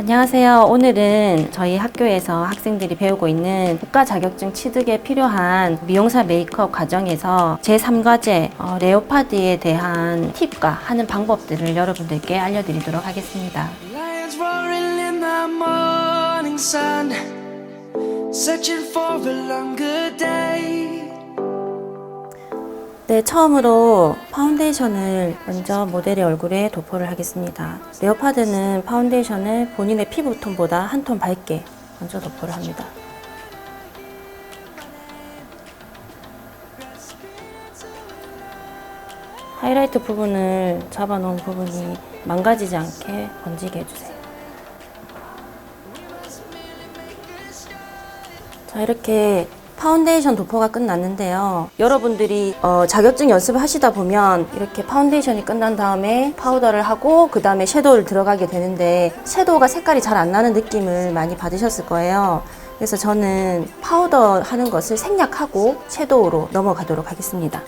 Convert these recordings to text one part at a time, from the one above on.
안녕하세요. 오늘은 저희 학교에서 학생들이 배우고 있는 국가 자격증 취득에 필요한 미용사 메이크업 과정에서 제3과제 레오파드에 대한 팁과 하는 방법들을 여러분들께 알려드리도록 하겠습니다. 네, 처음으로 파운데이션을 먼저 모델의 얼굴에 도포를 하겠습니다. 레오파드는 파운데이션을 본인의 피부톤보다 한 톤 밝게 먼저 도포를 합니다. 하이라이트 부분을 잡아놓은 부분이 망가지지 않게 번지게 해주세요. 자, 이렇게 파운데이션 도포가 끝났는데요. 여러분들이 자격증 연습을 하시다 보면 이렇게 파운데이션이 끝난 다음에 파우더를 하고 그 다음에 섀도우를 들어가게 되는데 섀도우가 색깔이 잘 안 나는 느낌을 많이 받으셨을 거예요. 그래서 저는 파우더 하는 것을 생략하고 섀도우로 넘어가도록 하겠습니다.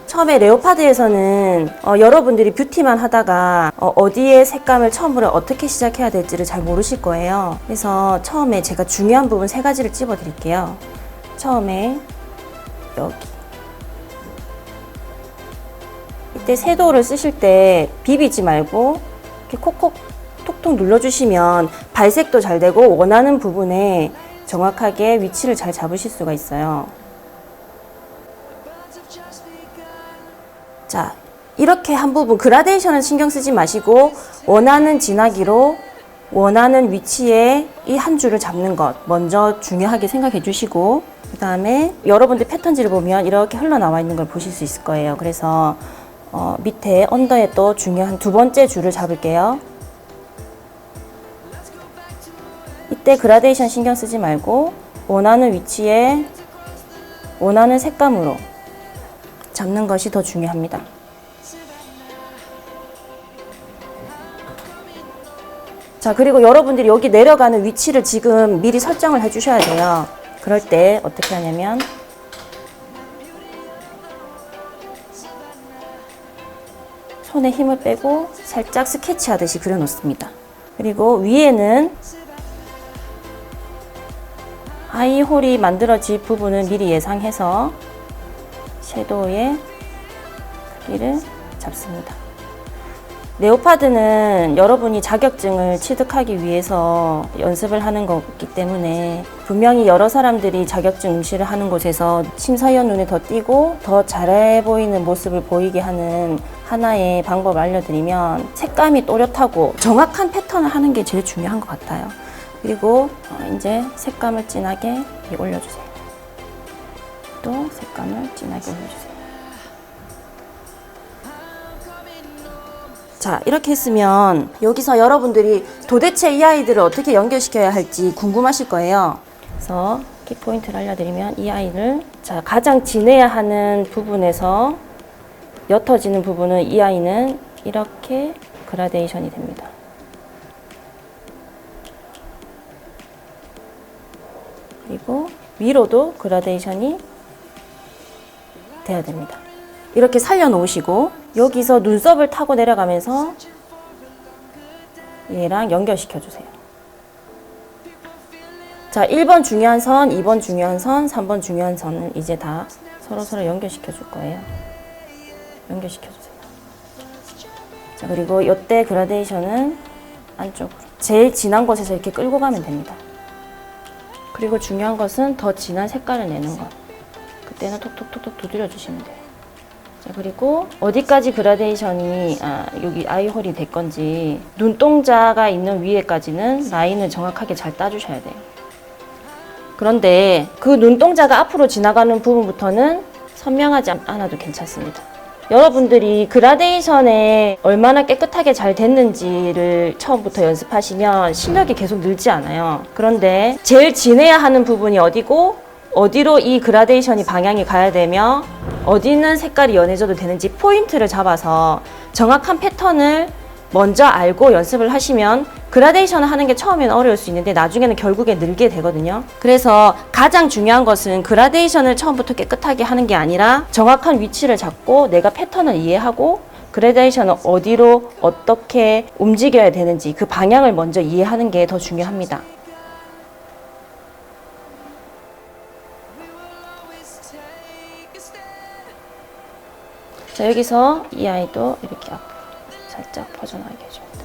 처음에 레오파드에서는 여러분들이 뷰티만 하다가 어디에 색감을 처음으로 어떻게 시작해야 될지를 잘 모르실 거예요. 그래서 처음에 제가 중요한 부분 3가지를 찝어 드릴게요. 처음에 여기, 이때 섀도우를 쓰실 때 비비지 말고 이렇게 콕콕 톡톡 눌러주시면 발색도 잘 되고 원하는 부분에 정확하게 위치를 잘 잡으실 수가 있어요. 자, 이렇게 한 부분 그라데이션을 신경 쓰지 마시고 원하는 진하기로 원하는 위치에 이 한 줄을 잡는 것 먼저 중요하게 생각해 주시고, 그 다음에 여러분들 패턴지를 보면 이렇게 흘러나와 있는 걸 보실 수 있을 거예요. 그래서 밑에 언더에 또 중요한 2번째 줄을 잡을게요. 이때 그라데이션 신경 쓰지 말고 원하는 위치에 원하는 색감으로 잡는 것이 더 중요합니다. 자, 그리고 여러분들이 여기 내려가는 위치를 지금 미리 설정을 해 주셔야 돼요. 그럴 때 어떻게 하냐면 손에 힘을 빼고 살짝 스케치 하듯이 그려 놓습니다. 그리고 위에는 아이홀이 만들어질 부분을 미리 예상해서 섀도우의 크기를 잡습니다. 레오파드는 여러분이 자격증을 취득하기 위해서 연습을 하는 거기 때문에 분명히 여러 사람들이 자격증 응시를 하는 곳에서 심사위원 눈에 더 띄고 더 잘해 보이는 모습을 보이게 하는 하나의 방법을 알려드리면 색감이 또렷하고 정확한 패턴을 하는 게 제일 중요한 것 같아요. 그리고 이제 색감을 진하게 올려주세요. 또 색감을 진하게 올려주세요. 자, 이렇게 했으면 여기서 여러분들이 도대체 이 아이들을 어떻게 연결시켜야 할지 궁금하실 거예요. 그래서 키포인트를 알려드리면 이 아이를 가장 진해야 하는 부분에서 옅어지는 부분은 이 아이는 이렇게 그라데이션이 됩니다. 그리고 위로도 그라데이션이 돼야 됩니다. 이렇게 살려놓으시고 여기서 눈썹을 타고 내려가면서 얘랑 연결시켜 주세요. 자, 1번 중요한 선, 2번 중요한 선, 3번 중요한 선을 이제 다 서로 연결시켜 줄 거예요. 연결시켜 주세요. 자, 그리고 이때 그라데이션은 안쪽으로 제일 진한 곳에서 이렇게 끌고 가면 됩니다. 그리고 중요한 것은 더 진한 색깔을 내는 것. 그때는 톡톡톡톡 두드려 주시면 돼요. 자, 그리고 어디까지 그라데이션이 여기 아이홀이 될 건지 눈동자가 있는 위에까지는 라인을 정확하게 잘 따주셔야 돼요. 그런데 그 눈동자가 앞으로 지나가는 부분부터는 선명하지 않아도 괜찮습니다. 여러분들이 그라데이션에 얼마나 깨끗하게 잘 됐는지를 처음부터 연습하시면 실력이 계속 늘지 않아요. 그런데 제일 진해야 하는 부분이 어디고 어디로 이 그라데이션이 방향이 가야 되며 어디는 색깔이 연해져도 되는지 포인트를 잡아서 정확한 패턴을 먼저 알고 연습을 하시면 그라데이션을 하는 게 처음에는 어려울 수 있는데 나중에는 결국에 늘게 되거든요. 그래서 가장 중요한 것은 그라데이션을 처음부터 깨끗하게 하는 게 아니라 정확한 위치를 잡고 내가 패턴을 이해하고 그라데이션을 어디로 어떻게 움직여야 되는지 그 방향을 먼저 이해하는 게 더 중요합니다. 자, 여기서 이 아이도 이렇게 앞으로 살짝 퍼져나가게 해줍니다.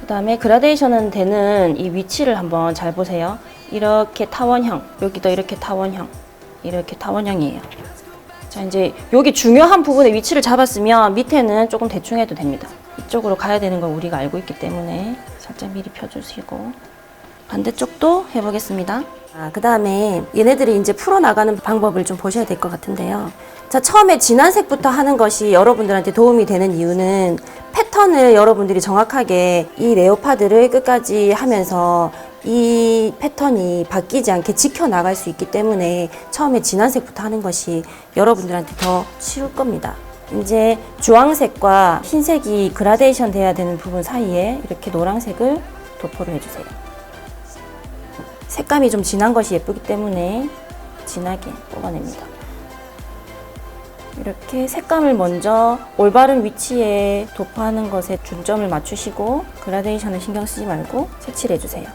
그 다음에 그라데이션은 되는 이 위치를 한번 잘 보세요. 이렇게 타원형, 여기도 이렇게 타원형, 이렇게 타원형이에요. 자, 이제 여기 중요한 부분의 위치를 잡았으면 밑에는 조금 대충 해도 됩니다. 이쪽으로 가야 되는 걸 우리가 알고 있기 때문에 살짝 미리 펴주시고 반대쪽도 해보겠습니다. 그 다음에 얘네들이 이제 풀어나가는 방법을 좀 보셔야 될 것 같은데요. 자, 처음에 진한 색부터 하는 것이 여러분들한테 도움이 되는 이유는 패턴을 여러분들이 정확하게 이 레오파드를 끝까지 하면서 이 패턴이 바뀌지 않게 지켜나갈 수 있기 때문에 처음에 진한 색부터 하는 것이 여러분들한테 더 쉬울 겁니다. 이제 주황색과 흰색이 그라데이션 돼야 되는 부분 사이에 이렇게 노란색을 도포를 해주세요. 색감이 좀 진한 것이 예쁘기 때문에 진하게 뽑아냅니다. 이렇게 색감을 먼저 올바른 위치에 도포하는 것에 중점을 맞추시고 그라데이션을 신경 쓰지 말고 색칠해 주세요.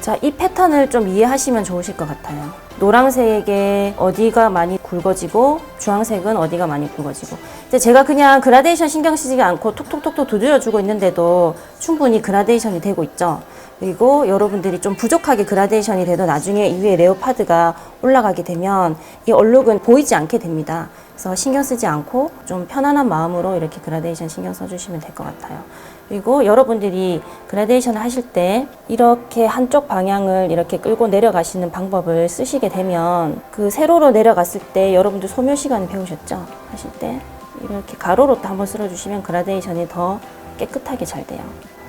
자, 이 패턴을 좀 이해하시면 좋으실 것 같아요. 노란색에 어디가 많이 굵어지고 주황색은 어디가 많이 굵어지고 이제 제가 그냥 그라데이션 신경 쓰지 않고 톡톡톡톡 두드려주고 있는데도 충분히 그라데이션이 되고 있죠. 그리고 여러분들이 좀 부족하게 그라데이션이 돼도 나중에 이 위에 레오파드가 올라가게 되면 이 얼룩은 보이지 않게 됩니다. 그래서 신경 쓰지 않고 좀 편안한 마음으로 이렇게 그라데이션 신경 써주시면 될 것 같아요. 그리고 여러분들이 그라데이션을 하실 때 이렇게 한쪽 방향을 이렇게 끌고 내려가시는 방법을 쓰시게 되면 그 세로로 내려갔을 때 여러분들 소묘 시간에 배우셨죠? 하실 때 이렇게 가로로 또 한번 쓸어주시면 그라데이션이 더 깨끗하게 잘 돼요.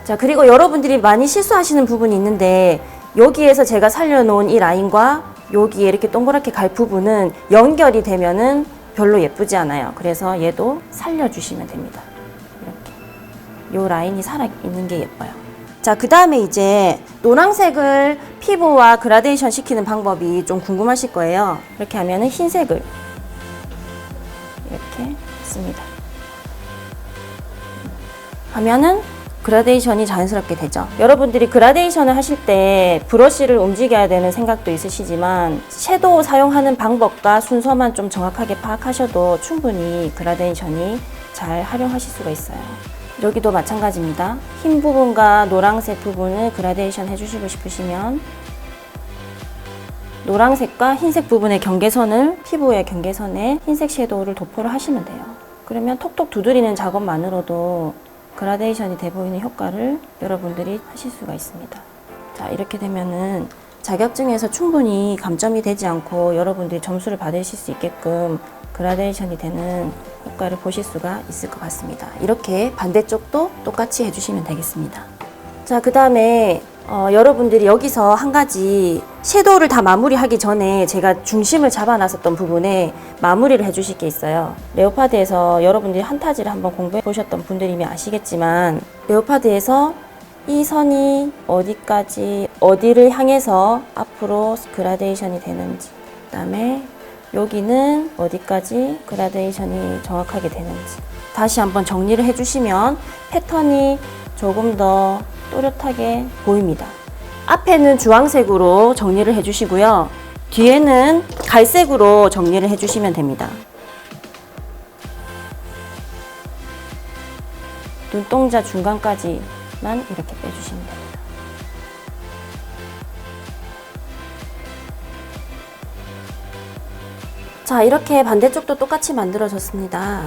자, 그리고 여러분들이 많이 실수하시는 부분이 있는데 여기에서 제가 살려놓은 이 라인과 여기에 이렇게 동그랗게 갈 부분은 연결이 되면은 별로 예쁘지 않아요. 그래서 얘도 살려주시면 됩니다. 이렇게 요 라인이 살아있는 게 예뻐요. 자, 그 다음에 이제 노란색을 피부와 그라데이션 시키는 방법이 좀 궁금하실 거예요. 이렇게 하면은 흰색을 이렇게 씁니다. 하면은 그라데이션이 자연스럽게 되죠. 여러분들이 그라데이션을 하실 때 브러쉬를 움직여야 되는 생각도 있으시지만 섀도우 사용하는 방법과 순서만 좀 정확하게 파악하셔도 충분히 그라데이션이 잘 활용하실 수가 있어요. 여기도 마찬가지입니다. 흰 부분과 노란색 부분을 그라데이션 해주시고 싶으시면 노란색과 흰색 부분의 경계선을 피부의 경계선에 흰색 섀도우를 도포를 하시면 돼요. 그러면 톡톡 두드리는 작업만으로도 그라데이션이 돼 보이는 효과를 여러분들이 하실 수가 있습니다. 자, 이렇게 되면은 자격증에서 충분히 감점이 되지 않고 여러분들이 점수를 받으실 수 있게끔 그라데이션이 되는 효과를 보실 수가 있을 것 같습니다. 이렇게 반대쪽도 똑같이 해주시면 되겠습니다. 자, 그 다음에 여러분들이 여기서 한 가지 섀도우를 다 마무리하기 전에 제가 중심을 잡아놨었던 부분에 마무리를 해주실 게 있어요. 레오파드에서 여러분들이 한타지를 한번 공부해 보셨던 분들이면 아시겠지만 레오파드에서 이 선이 어디까지 어디를 향해서 앞으로 그라데이션이 되는지, 그 다음에 여기는 어디까지 그라데이션이 정확하게 되는지 다시 한번 정리를 해주시면 패턴이 조금 더 또렷하게 보입니다. 앞에는 주황색으로 정리를 해주시고요. 뒤에는 갈색으로 정리를 해주시면 됩니다. 눈동자 중간까지만 이렇게 빼주시면 됩니다. 자, 이렇게 반대쪽도 똑같이 만들어졌습니다.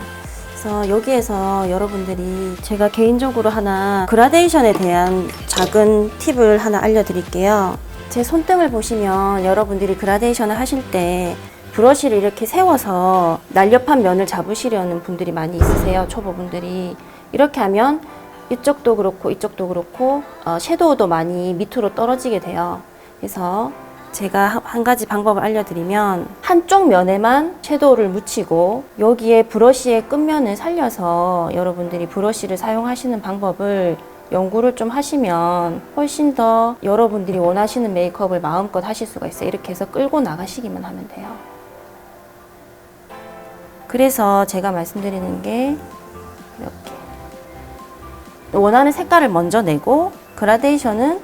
그래서 여기에서 여러분들이 제가 개인적으로 하나 그라데이션에 대한 작은 팁을 하나 알려드릴게요. 제 손등을 보시면 여러분들이 그라데이션을 하실 때 브러쉬를 이렇게 세워서 날렵한 면을 잡으시려는 분들이 많이 있으세요. 초보분들이. 이렇게 하면 이쪽도 그렇고 이쪽도 그렇고 섀도우도 많이 밑으로 떨어지게 돼요. 그래서 제가 한 가지 방법을 알려드리면 한쪽 면에만 섀도우를 묻히고 여기에 브러쉬의 끝면을 살려서 여러분들이 브러쉬를 사용하시는 방법을 연구를 좀 하시면 훨씬 더 여러분들이 원하시는 메이크업을 마음껏 하실 수가 있어요. 이렇게 해서 끌고 나가시기만 하면 돼요. 그래서 제가 말씀드리는 게 이렇게 원하는 색깔을 먼저 내고 그라데이션은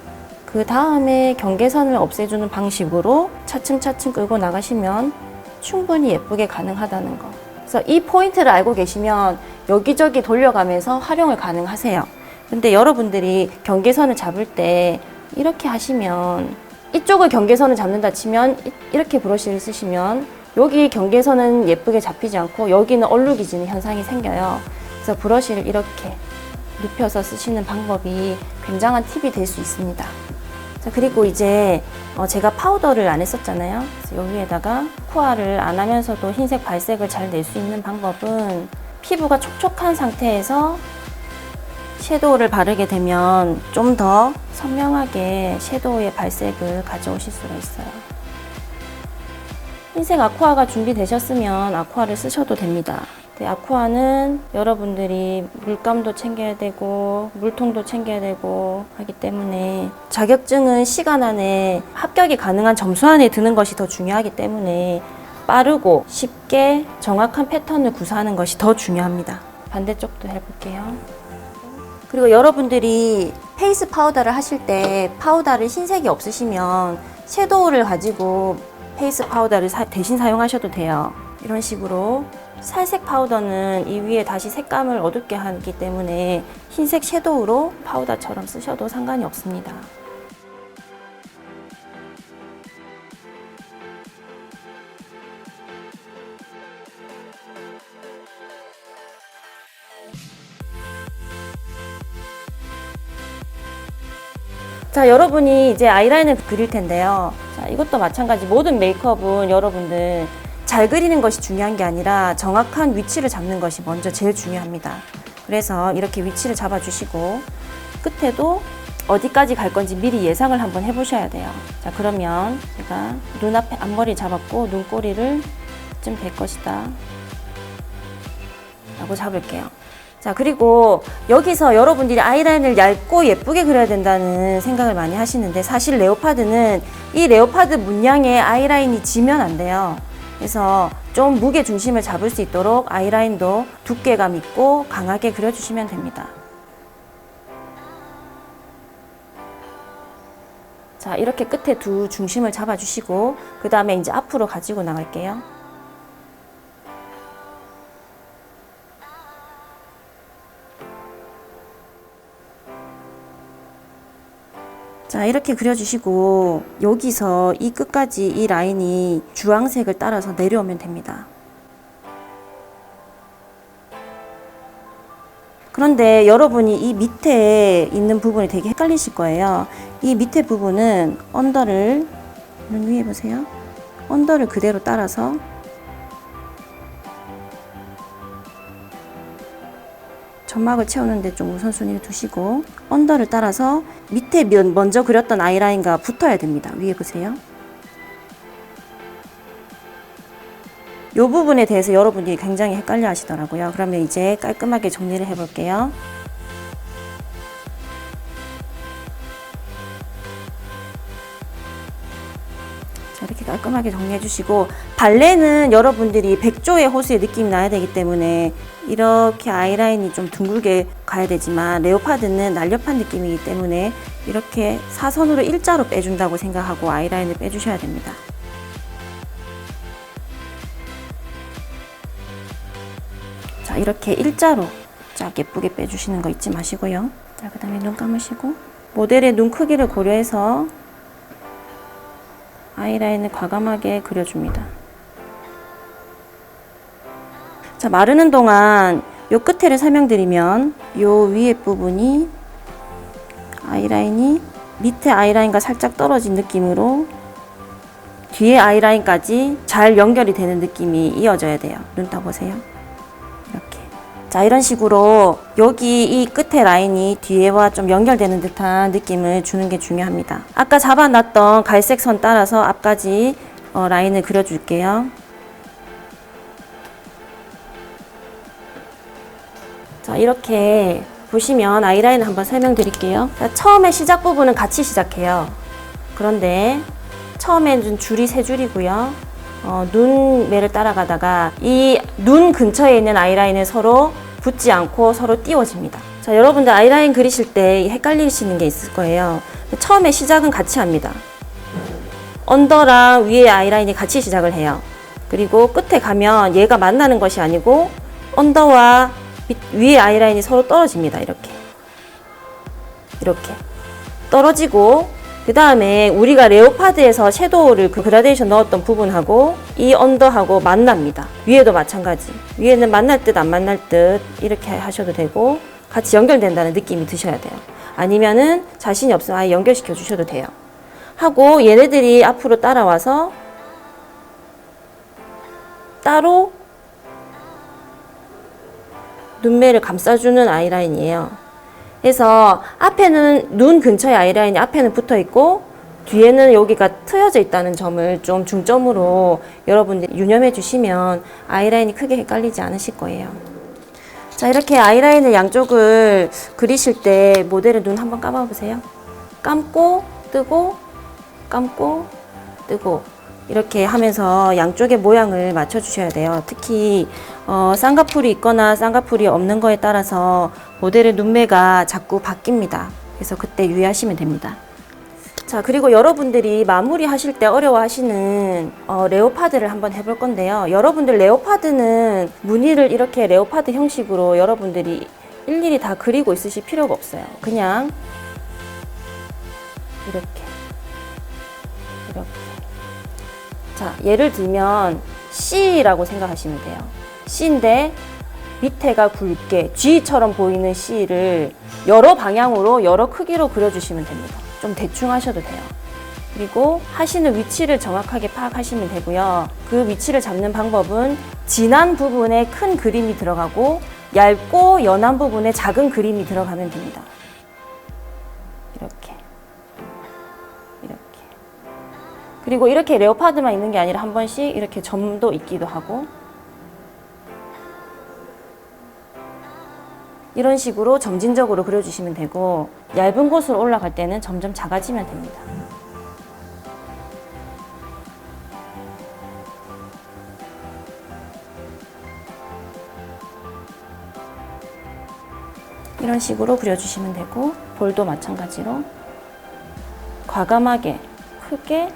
그 다음에 경계선을 없애주는 방식으로 차츰차츰 끌고 나가시면 충분히 예쁘게 가능하다는 거. 그래서 이 포인트를 알고 계시면 여기저기 돌려가면서 활용을 가능하세요. 근데 여러분들이 경계선을 잡을 때 이렇게 하시면 이쪽을 경계선을 잡는다 치면 이렇게 브러쉬를 쓰시면 여기 경계선은 예쁘게 잡히지 않고 여기는 얼룩이지는 현상이 생겨요. 그래서 브러쉬를 이렇게 눕혀서 쓰시는 방법이 굉장한 팁이 될 수 있습니다. 자, 그리고 이제 제가 파우더를 안 했었잖아요. 그래서 여기에다가 코알을 안 하면서도 흰색 발색을 잘 낼 수 있는 방법은 피부가 촉촉한 상태에서 섀도우를 바르게 되면 좀 더 선명하게 섀도우의 발색을 가져오실 수가 있어요. 흰색 아쿠아가 준비되셨으면 아쿠아를 쓰셔도 됩니다. 아쿠아는 여러분들이 물감도 챙겨야 되고 물통도 챙겨야 되고 하기 때문에 자격증은 시간 안에 합격이 가능한 점수 안에 드는 것이 더 중요하기 때문에 빠르고 쉽게 정확한 패턴을 구사하는 것이 더 중요합니다. 반대쪽도 해볼게요. 그리고 여러분들이 페이스 파우더를 하실 때 파우더를 흰색이 없으시면 섀도우를 가지고 페이스 파우더를 대신 사용하셔도 돼요. 이런 식으로 살색 파우더는 이 위에 다시 색감을 어둡게 하기 때문에 흰색 섀도우로 파우더처럼 쓰셔도 상관이 없습니다. 자, 여러분이 이제 아이라인을 그릴 텐데요. 자, 이것도 마찬가지. 모든 메이크업은 여러분들 잘 그리는 것이 중요한 게 아니라 정확한 위치를 잡는 것이 먼저 제일 중요합니다. 그래서 이렇게 위치를 잡아주시고 끝에도 어디까지 갈 건지 미리 예상을 한번 해보셔야 돼요. 자, 그러면 제가 눈앞에 앞머리 잡았고 눈꼬리를 좀 될 것이다 라고 잡을게요. 자, 그리고 여기서 여러분들이 아이라인을 얇고 예쁘게 그려야 된다는 생각을 많이 하시는데 사실 레오파드는 이 레오파드 문양에 아이라인이 지면 안 돼요. 그래서 좀 무게 중심을 잡을 수 있도록 아이라인도 두께감 있고 강하게 그려주시면 됩니다. 자, 이렇게 끝에 두 중심을 잡아주시고 그 다음에 이제 앞으로 가지고 나갈게요. 자, 이렇게 그려주시고 여기서 이 끝까지 이 라인이 주황색을 따라서 내려오면 됩니다. 그런데 여러분이 이 밑에 있는 부분이 되게 헷갈리실 거예요. 이 밑에 부분은 언더를 눈 위에 보세요. 언더를 그대로 따라서 점막을 채우는데 좀 우선순위를 두시고 언더를 따라서 밑에 먼저 그렸던 아이라인과 붙어야 됩니다. 위에 보세요. 이 부분에 대해서 여러분들이 굉장히 헷갈려 하시더라고요. 그러면 이제 깔끔하게 정리를 해 볼게요. 자, 이렇게 깔끔하게 정리해 주시고 발레는 여러분들이 백조의 호수의 느낌이 나야 되기 때문에 이렇게 아이라인이 좀 둥글게 가야 되지만 레오파드는 날렵한 느낌이기 때문에 이렇게 사선으로 일자로 빼준다고 생각하고 아이라인을 빼주셔야 됩니다. 자, 이렇게 일자로 쫙 예쁘게 빼주시는 거 잊지 마시고요. 자, 그 다음에 눈 감으시고 모델의 눈 크기를 고려해서 아이라인을 과감하게 그려줍니다. 자, 마르는 동안 요 끝에를 설명드리면 요 위에 부분이 아이라인이 밑에 아이라인과 살짝 떨어진 느낌으로 뒤에 아이라인까지 잘 연결이 되는 느낌이 이어져야 돼요. 눈 떠보세요. 이렇게. 자, 이런 식으로 여기 이 끝에 라인이 뒤에와 좀 연결되는 듯한 느낌을 주는 게 중요합니다. 아까 잡아놨던 갈색 선 따라서 앞까지 라인을 그려줄게요. 자, 이렇게 보시면 아이라인을 한번 설명드릴게요. 자, 처음에 시작 부분은 같이 시작해요. 그런데 처음에는 줄이 3줄이고요. 눈매를 따라가다가 이 눈 근처에 있는 아이라인을 서로 붙지 않고 서로 띄워집니다. 자, 여러분들 아이라인 그리실 때 헷갈리시는 게 있을 거예요. 처음에 시작은 같이 합니다. 언더랑 위에 아이라인이 같이 시작을 해요. 그리고 끝에 가면 얘가 만나는 것이 아니고 언더와 위에 아이라인이 서로 떨어집니다. 이렇게 떨어지고, 그 다음에 우리가 레오파드에서 섀도우를 그 그라데이션 넣었던 부분하고 이 언더하고 만납니다. 위에도 마찬가지. 위에는 만날 듯 안 만날 듯 이렇게 하셔도 되고, 같이 연결된다는 느낌이 드셔야 돼요. 아니면은 자신이 없으면 아예 연결시켜 주셔도 돼요. 하고 얘네들이 앞으로 따라와서 따로 눈매를 감싸주는 아이라인이에요. 그래서 앞에는 눈 근처에 아이라인이 앞에는 붙어 있고 뒤에는 여기가 트여져 있다는 점을 좀 중점으로 여러분들이 유념해 주시면 아이라인이 크게 헷갈리지 않으실 거예요. 자, 이렇게 아이라인을 양쪽을 그리실 때 모델의 눈 한번 감아 보세요. 감고 뜨고 감고 뜨고 이렇게 하면서 양쪽의 모양을 맞춰 주셔야 돼요. 특히 쌍꺼풀이 있거나 쌍꺼풀이 없는 거에 따라서 모델의 눈매가 자꾸 바뀝니다. 그래서 그때 유의하시면 됩니다. 자, 그리고 여러분들이 마무리 하실 때 어려워하시는 레오파드를 한번 해볼 건데요. 여러분들 레오파드는 무늬를 이렇게 레오파드 형식으로 여러분들이 일일이 다 그리고 있으실 필요가 없어요. 그냥 이렇게. 자, 예를 들면 C라고 생각하시면 돼요. C인데 밑에가 굵게 G처럼 보이는 C를 여러 방향으로 여러 크기로 그려주시면 됩니다. 좀 대충 하셔도 돼요. 그리고 하시는 위치를 정확하게 파악하시면 되고요. 그 위치를 잡는 방법은 진한 부분에 큰 그림이 들어가고 얇고 연한 부분에 작은 그림이 들어가면 됩니다. 이렇게. 그리고 이렇게 레오파드만 있는 게 아니라 한 번씩 이렇게 점도 있기도 하고 이런 식으로 점진적으로 그려주시면 되고 얇은 곳으로 올라갈 때는 점점 작아지면 됩니다. 이런 식으로 그려주시면 되고 볼도 마찬가지로 과감하게 크게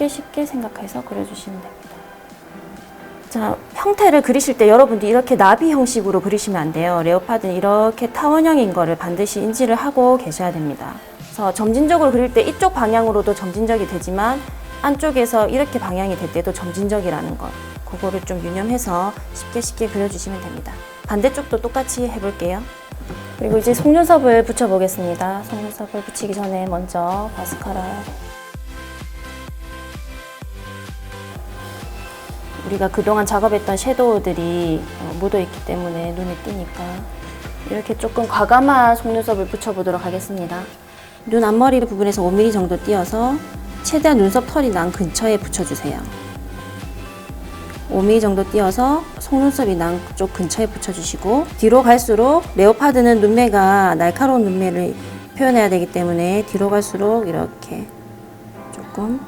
쉽게 생각해서 그려주시면 됩니다. 자, 형태를 그리실 때 여러분들이 이렇게 나비 형식으로 그리시면 안 돼요. 레오파드는 이렇게 타원형인 거를 반드시 인지를 하고 계셔야 됩니다. 그래서 점진적으로 그릴 때 이쪽 방향으로도 점진적이 되지만 안쪽에서 이렇게 방향이 될 때도 점진적이라는 것, 그거를 좀 유념해서 쉽게 그려주시면 됩니다. 반대쪽도 똑같이 해볼게요. 그리고 이제 속눈썹을 붙여보겠습니다. 속눈썹을 붙이기 전에 먼저 마스카라, 우리가 그동안 작업했던 섀도우들이 묻어있기 때문에 눈에 띄니까 이렇게 조금 과감한 속눈썹을 붙여보도록 하겠습니다. 눈 앞머리 부분에서 5mm 정도 띄어서 최대한 눈썹 털이 난 근처에 붙여주세요. 5mm 정도 띄어서 속눈썹이 난 쪽 근처에 붙여주시고, 뒤로 갈수록 레오파드는 눈매가 날카로운 눈매를 표현해야 되기 때문에 뒤로 갈수록 이렇게 조금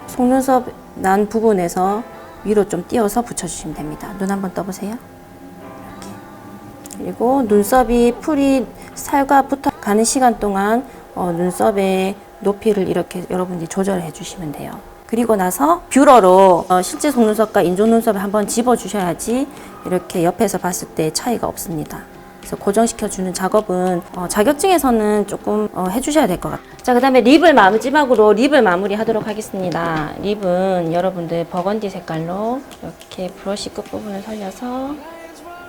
속눈썹 난 부분에서 위로 좀 띄어서 붙여주시면 됩니다. 눈 한번 떠보세요. 이렇게. 그리고 눈썹이 풀이 살과 붙어 가는 시간 동안 눈썹의 높이를 이렇게 여러분들이 조절해 주시면 돼요. 그리고 나서 뷰러로 실제 속눈썹과 인조 눈썹을 한번 집어 주셔야지 이렇게 옆에서 봤을 때 차이가 없습니다. 그래서 고정시켜주는 작업은 자격증에서는 조금 해주셔야 될 것 같아요. 자, 그 다음에 립을 마지막으로 립을 마무리 하도록 하겠습니다. 립은 여러분들 버건디 색깔로 이렇게 브러쉬 끝부분을 살려서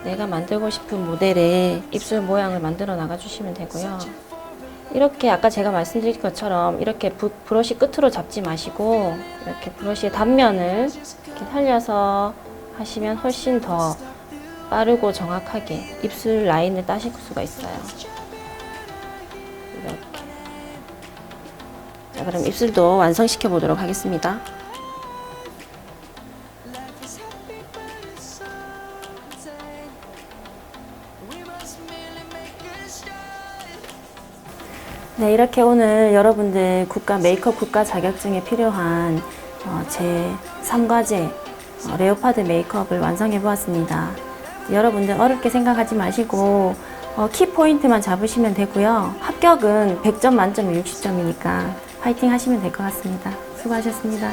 내가 만들고 싶은 모델의 입술 모양을 만들어 나가주시면 되고요. 이렇게 아까 제가 말씀드린 것처럼 이렇게 브러쉬 끝으로 잡지 마시고 이렇게 브러쉬의 단면을 이렇게 살려서 하시면 훨씬 더 빠르고 정확하게 입술 라인을 따실 수가 있어요. 이렇게. 자, 그럼 입술도 완성시켜 보도록 하겠습니다. 네, 이렇게 오늘 여러분들 메이크업 국가 자격증에 필요한 제 3과제 레오파드 메이크업을 완성해 보았습니다. 여러분들 어렵게 생각하지 마시고 키포인트만 잡으시면 되고요. 합격은 100점 만점에 60점이니까 파이팅 하시면 될 것 같습니다. 수고하셨습니다.